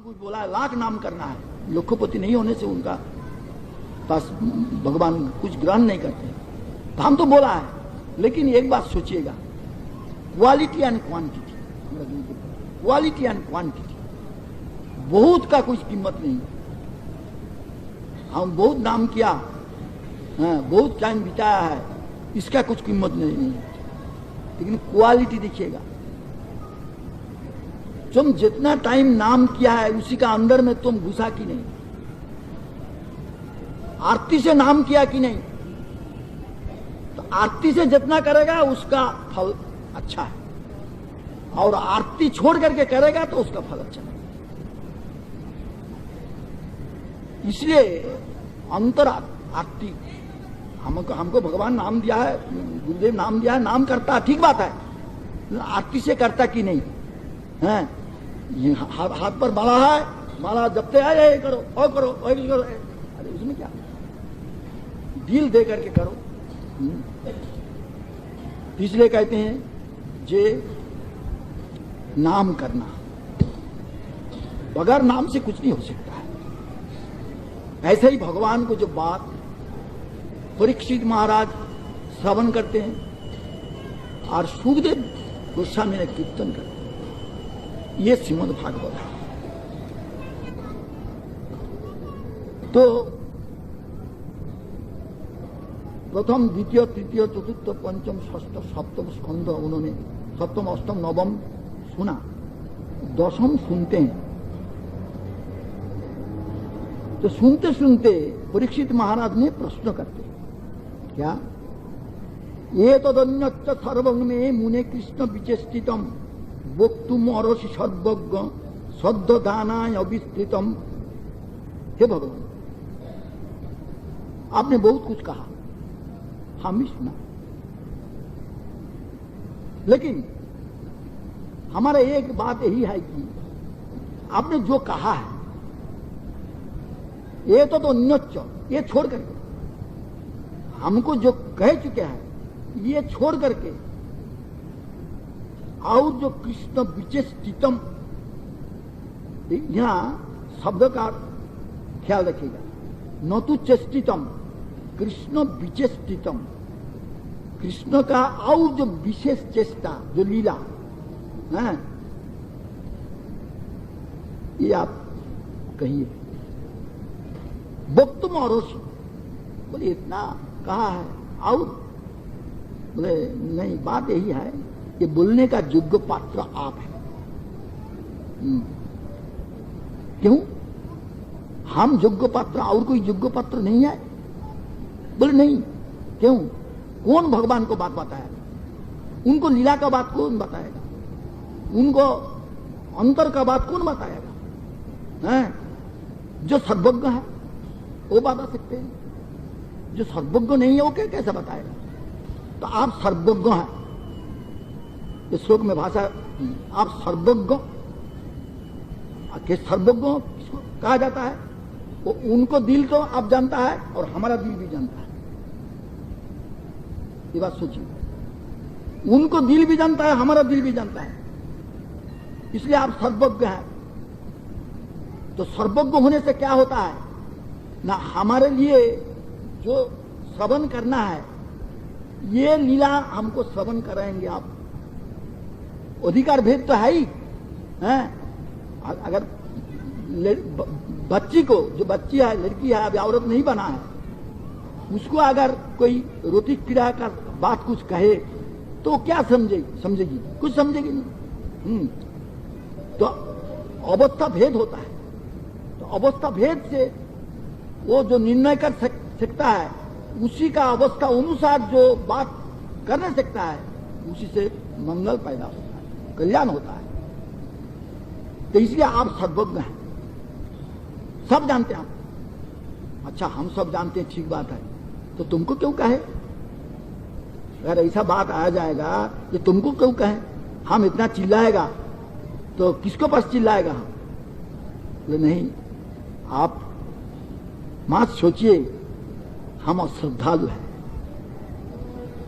कुछ बोला है, लाख नाम करना है, लखपति नहीं होने से उनका पास भगवान कुछ ग्रहण नहीं करते। तो हम तो बोला है, लेकिन एक बात सोचिएगा, quality and quantity, quality and quantity, बहुत का कुछ कीमत नहीं। हम बहुत नाम किया, बहुत टाइम बिताया है, इसका कुछ कीमत नहीं, लेकिन क्वालिटी देखिएगा। तुम जितना टाइम नाम किया है उसी का अंदर में तुम घुसा कि नहीं, आरती से नाम किया कि नहीं, तो आरती से जितना करेगा उसका फल अच्छा है, और आरती छोड़ करके करेगा तो उसका फल अच्छा नहीं। इसलिए अंतर आरती, हमको भगवान नाम दिया है, गुरुदेव नाम दिया है, नाम करता है, ठीक बात है, आरती से करता कि नहीं है। ये हाथ पर माला है, माला जपते आए, ये करो और करो और करो, अरे उसमें क्या, दिल दे करके करो। इसलिए कहते हैं जे नाम करना, बगैर नाम से कुछ नहीं हो सकता है। ऐसे ही भगवान को जो बात परीक्षित महाराज श्रवण करते हैं और सुखदेव गोस्वामी ने कीर्तन करते हैं, ये श्रीमद् भागवत है। तो प्रथम, द्वितीय, तृतीय, चतुर्थ, पंचम, षष्ठ, सप्तम स्कंद उन्होंने सप्तम, अष्टम, नवम सुना, दशम सुनते हैं। तो सुनते सुनते परीक्षित महाराज ने प्रश्न करते, क्या ये तदन्यच्च सर्वं में मुने कृष्ण विचेष्टितम वक्तुम अरसि सर्वज्ञ सद्ध दानाय अविस्तृतम। हे भगवान, आपने बहुत कुछ कहा, हम भी सुना, लेकिन हमारा एक बात यही है कि आपने जो कहा है ये तो न्यच्च, ये छोड़ करके हमको जो कह चुके हैं ये छोड़ करके और जो कृष्ण विचेष्टितम, यहां शब्द का ख्याल रखिएगा, न तो चेष्टितम, कृष्ण विचेष्टितम, कृष्ण का और जो विशेष चेष्टा, जो लीला है, ये आप कहिए। वक्तुम अरोषि, बोले इतना कहा है, और बोले नहीं, बात यही है कि बोलने का योग्य पात्र आप है। क्यों? हम योग्य पात्र, और कोई योग्य पात्र नहीं है? बोले नहीं। क्यों? कौन भगवान को बात बताएगा? उनको लीला का बात कौन बताएगा? उनको अंतर का बात कौन बताएगा? हैं? जो सर्वज्ञ है वो बता सकते हैं, जो सर्वज्ञ नहीं है वो कैसे बताएगा? तो आप सर्वज्ञ हैं, इस श्लोक में भाषा, आप सर्वज्ञ, सर्वज्ञ किसको कहा जाता है? वो उनको दिल तो आप जानता है और हमारा दिल भी जानता है, ये बात सोचिए। उनको दिल भी जानता है, हमारा दिल भी जानता है, इसलिए आप सर्वज्ञ हैं। तो सर्वज्ञ होने से क्या होता है ना, हमारे लिए जो श्रवण करना है ये लीला हमको श्रवण कराएंगे आप। अधिकार भेद तो है ही है। अगर बच्ची को, जो बच्ची है, लड़की है, अभी औरत नहीं बना है, उसको अगर कोई रोटी कीड़ा का बात कुछ कहे तो क्या समझेगी? कुछ समझेगी नहीं। तो अवस्था भेद होता है, तो अवस्था भेद से वो जो निर्णय कर सकता है, उसी का अवस्था अनुसार जो बात करने सकता है, उसी से मंगल पैदा होता है, कल्याण होता है। तो इसलिए आप सर्वज्ञ हैं, सब जानते हैं आप। अच्छा, हम सब जानते हैं, ठीक बात है, तो तुमको क्यों कहे? अगर ऐसा बात आ जाएगा कि तुमको क्यों कहे, हम इतना चिल्लाएगा तो किसको पास चिल्लाएगा हम? बोले नहीं, आप मत सोचिए, हम श्रद्धालु हैं।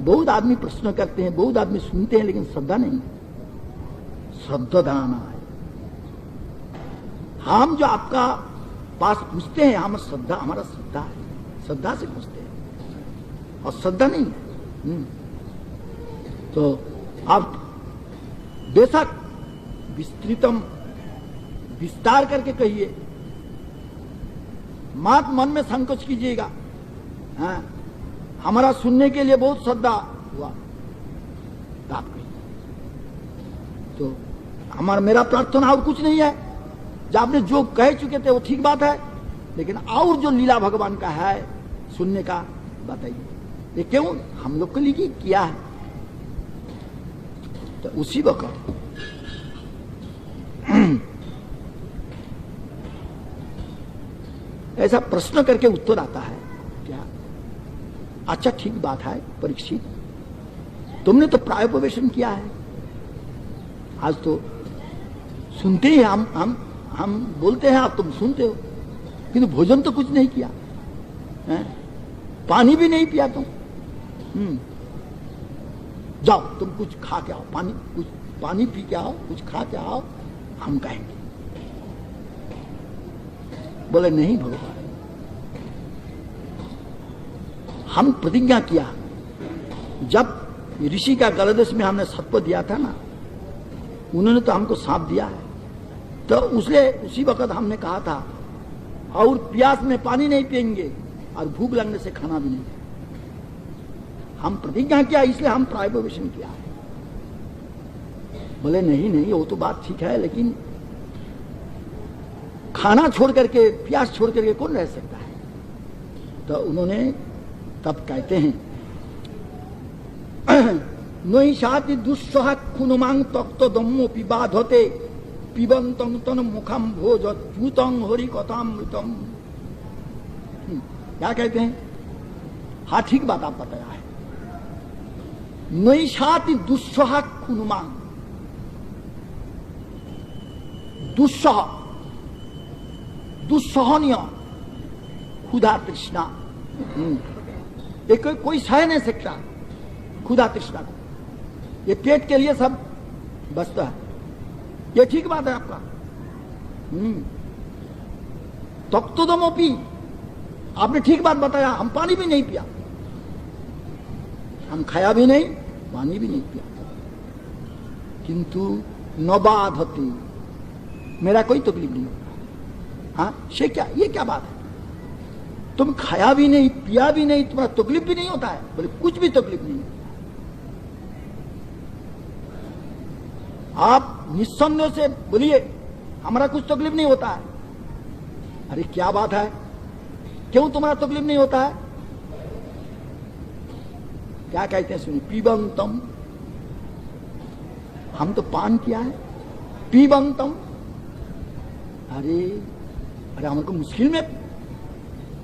बहुत आदमी प्रश्न करते हैं, बहुत आदमी सुनते हैं, लेकिन श्रद्धा नहीं है। श्रद्धा दाना है, हम जो आपका पास पूछते हैं, हमारा श्रद्धा है, श्रद्धा से पूछते हैं और श्रद्धा नहीं है। तो आप बेशक विस्तृतम विस्तार करके कहिए, मत मन में संकोच कीजिएगा। हाँ, हमारा सुनने के लिए बहुत श्रद्धा हुआ, आप कहिए। तो मेरा प्रार्थना और कुछ नहीं है, जो आपने जो कह चुके थे वो ठीक बात है, लेकिन और जो लीला भगवान का है सुनने का बताइए, ये क्यों हम लोग के लिए किया है। तो उसी वक्त ऐसा प्रश्न करके उत्तर आता है, क्या अच्छा ठीक बात है परीक्षित, तुमने तो प्रायोपवेशन किया है, आज तो सुनते ही हम बोलते हैं, आप तुम सुनते हो, किंतु भोजन तो कुछ नहीं किया है? पानी भी नहीं पिया तुम। जाओ तुम कुछ खा के आओ, कुछ पानी पी के आओ, कुछ खा के आओ, हम कहेंगे। बोले नहीं भगवान, हम प्रतिज्ञा किया, जब ऋषि का गलदेश में हमने सत्व दिया था ना, उन्होंने तो हमको सांप दिया है, तो उसी वक्त हमने कहा था, और प्यास में पानी नहीं पिएंगे और भूख लगने से खाना भी नहीं। हम प्रतिज्ञा किया, इसलिए हम प्रायोपवेशन किया। बोले नहीं वो तो बात ठीक है, लेकिन खाना छोड़ करके, प्यास छोड़ करके कौन रह सकता है। तो उन्होंने तब कहते हैं, नैषाति दुस्सह खुनुमांग तक्त दम्मो पिबाध होते पिबंतं तन मुखम भोज च्यूतं हरि कथामृतम। क्या कहते हैं? हाँ ठीक बात आप बताया है। नैषाति दुस्सह खुनुमांग, दुस्सह दुस्सहनीय खुदा तृष्णा, कोई सह नहीं सकता खुदा तृष्णा को, ये पेट के लिए सब बचता है। ये ठीक बात है आपका। तक्तोदमोपी, आपने ठीक बात बताया, हम पानी भी नहीं पिया, हम खाया भी नहीं, पानी भी नहीं पिया, किंतु नबाधति, मेरा कोई तकलीफ नहीं होता। हाँ ये क्या बात है? तुम खाया भी नहीं, पिया भी नहीं, तुम्हारा तकलीफ भी नहीं होता है? बोले कुछ भी तकलीफ नहीं होता। आप निस्संदेह से बोलिए, हमारा कुछ तकलीफ नहीं होता है। अरे क्या बात है, क्यों तुम्हारा तकलीफ नहीं होता है? क्या कहते हैं सुनिए, पीबंतम, हम तो पान किया है। पीबंतम, अरे हमको मुश्किल में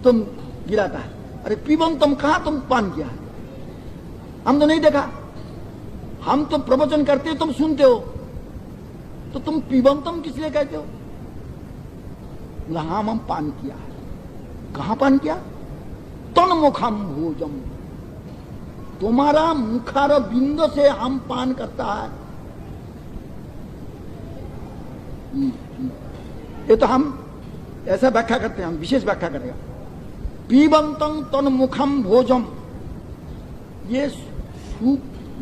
तुम गिराता है। अरे पीबंतम, कहां तुम पान किया है? हम तो नहीं देखा, हम तो प्रवचन करते हो, तुम सुनते हो, तो तुम पीबंतम किस लिए कहते हो? हाँ हम पान किया है। कहां पान किया? तन मुखम भोजम, तुम्हारा मुखार बिंदु से हम पान करता है। ये तो हम ऐसा व्याख्या करते हैं, हम विशेष व्याख्या करेगा। पीबंतं तन मुखम भोजम, ये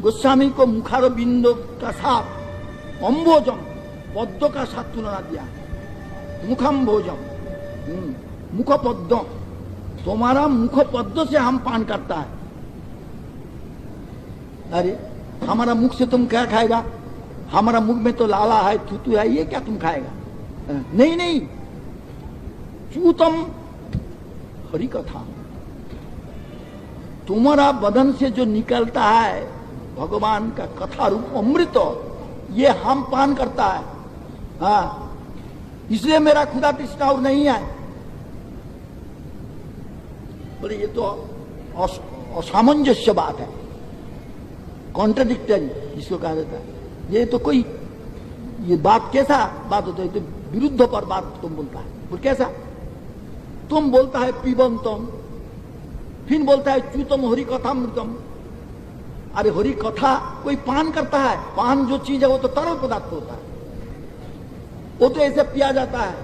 गोस्वामी को मुखार बिंदु का साथ अम्भोजम पद्म का साथ तुलना दिया। मुखम भोजम, मुख पद्म, तुम्हारा मुख पद्म से हम पान करता है। अरे हमारा मुख से तुम क्या खाएगा? हमारा मुख में तो लाला है, थूतू है, ये क्या तुम खाएगा? नहीं, च्यूतम हरि कथा, तुम्हारा बदन से जो निकलता है भगवान का कथा रूप अमृत, ये हम पान करता है। हाँ, इसलिए मेरा खुदा तृष्णा और नहीं है। बोले ये तो असामंजस्य बात है, कॉन्ट्राडिक्टरी जिसको कहा जाता है। ये तो कोई, ये बात कैसा बात होता है? तो विरुद्ध पर बात तुम बोलता है। बोल कैसा? तुम बोलता है पीबंतम, फिर बोलता है च्यूतम हरि कथामृतम। अरे हरि कथा कोई पान करता है? पान जो चीज है वो तो तरल पदार्थ होता है, वो तो ऐसे पिया जाता है।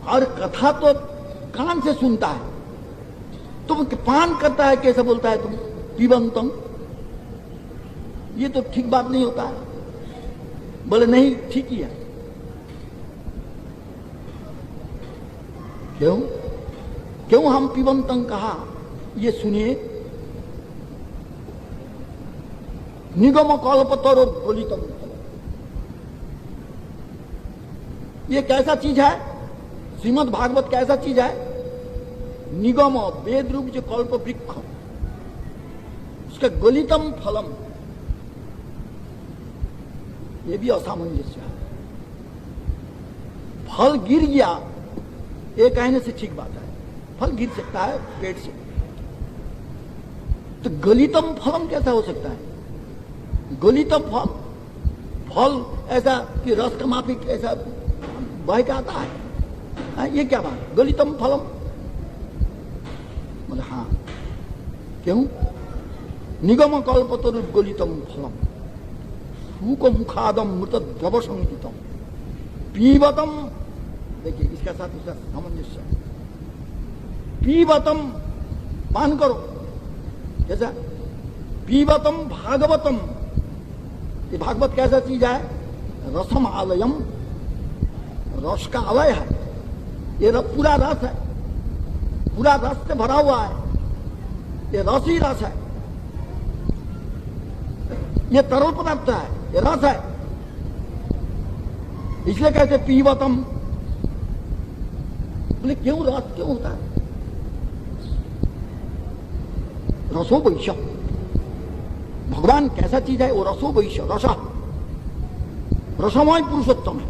और कथा तो कान से सुनता है, तुम पान करता है कैसे बोलता है तुम पिबंतम? ये तो ठीक बात नहीं होता है। बोले नहीं, ठीक ही है। क्यों क्यों हम पिबंतम कहा, ये सुनिए। निगम कल्पतरो गलितम, ये कैसा चीज है? श्रीमद् भागवत कैसा चीज है? निगम वेद रूप जो कल्प वृक्ष, उसका गलितम फलम, ये भी असामंजस्य है। फल गिर गया, ये कहने से ठीक बात है, फल गिर सकता है पेड़ से, तो गलितम फलम कैसा हो सकता है? गलितम फल, फल ऐसा कि रस का माफिक ऐसा बह के आता है, ये क्या बात? गलितम फलम, बोले हाँ। क्यों? निगम कल्पतरु गलितम फलम, शूक मुखादम मृत द्रव संहितम पीबतम। देखिए इसका साथ उसका सामंजस्य है। पीबतम, पान करो, कैसा? पीबतम भागवतम, ये भागवत कैसा चीज है? रसम आलयम, रस का आलय है, ये पूरा रस है, पूरा रस से भरा हुआ है, ये रस ही रस है, ये तरल पदार्थ है, ये रस है, इसलिए कहते पीवतम। बोले क्यों रस क्यों होता है? रसो वैश्य, भगवान कैसा चीज है? वो रसो वैश्य, रसा, रसमय पुरुषोत्तम है।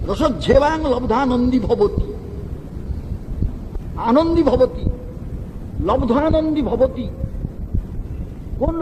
रसोज्जेवांग लब्धानंदी भवती, आनंदी भवती, लब्धानंदी भवती। कौन